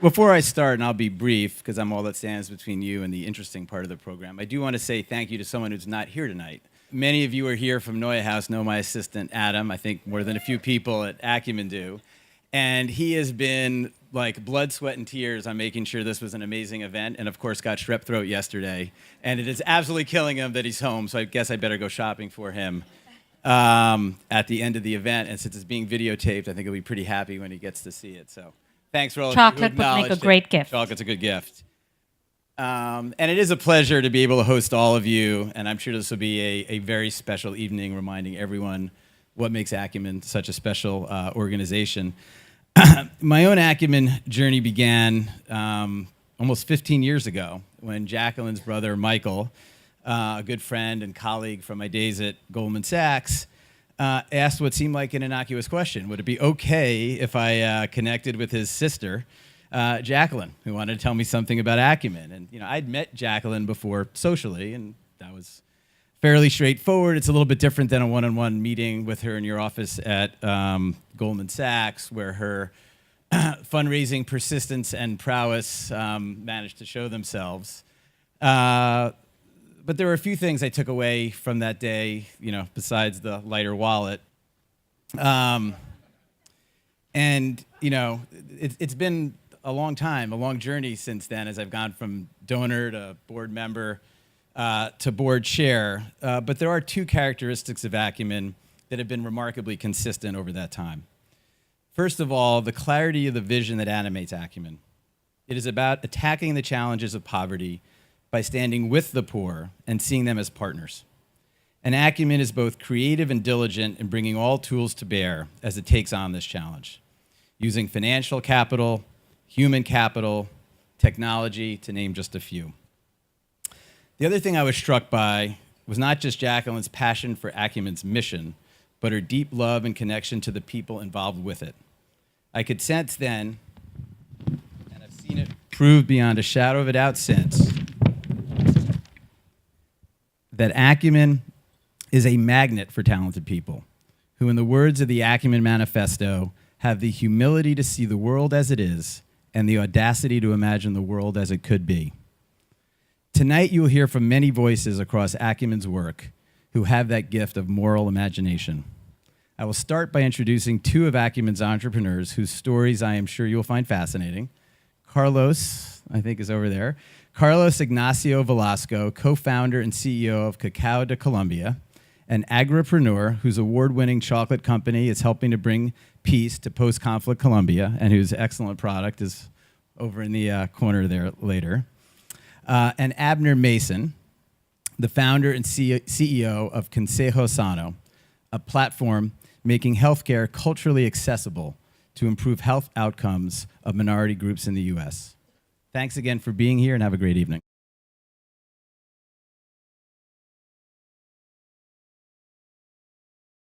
Before I start, and I'll be brief because I'm all that stands between you and the interesting part of the program, I do want to say thank you to someone who's not here tonight. Many of you are here from Neue House, know my assistant, Adam. I think more than a few people at Acumen do. And he has been like blood, sweat, and tears on making sure this was an amazing event, and of course got strep throat yesterday. And it is absolutely killing him that he's home, so I guess I better go shopping for him at the end of the event. And since it's being videotaped, I think he'll be pretty happy when he gets to see it. So thanks for all of you who Chocolate would make a acknowledged great it. gift. Chocolate's a good gift. And it is a pleasure to be able to host all of you, and I'm sure this will be a very special evening, reminding everyone what makes Acumen such a special organization. My own Acumen journey began almost 15 years ago when Jacqueline's brother, Michael, a good friend and colleague from my days at Goldman Sachs, asked what seemed like an innocuous question. Would it be okay if I connected with his sister, Jacqueline, who wanted to tell me something about Acumen? And I'd met Jacqueline before socially, and that was fairly straightforward. It's a little bit different than a one-on-one meeting with her in your office at Goldman Sachs, where her fundraising persistence and prowess managed to show themselves. But there were a few things I took away from that day, besides the lighter wallet. And it's been a long time, a long journey since then, as I've gone from donor to board member to board chair. But there are two characteristics of Acumen that have been remarkably consistent over that time. First of all, the clarity of the vision that animates Acumen. It is about attacking the challenges of poverty by standing with the poor and seeing them as partners. And Acumen is both creative and diligent in bringing all tools to bear as it takes on this challenge, using financial capital, human capital, technology, to name just a few. The other thing I was struck by was not just Jacqueline's passion for Acumen's mission, but her deep love and connection to the people involved with it. I could sense then, and I've seen it proved beyond a shadow of a doubt since, that Acumen is a magnet for talented people who, in the words of the Acumen Manifesto, have the humility to see the world as it is and the audacity to imagine the world as it could be. Tonight, you will hear from many voices across Acumen's work who have that gift of moral imagination. I will start by introducing two of Acumen's entrepreneurs whose stories I am sure you will find fascinating. Carlos, I think, is over there. Carlos Ignacio Velasco, co-founder and CEO of Cacao de Colombia, an agripreneur whose award-winning chocolate company is helping to bring peace to post-conflict Colombia, and whose excellent product is over in the corner there later. And Abner Mason, the founder and CEO of Consejo Sano, a platform making healthcare culturally accessible to improve health outcomes of minority groups in the U.S. Thanks again for being here, and have a great evening.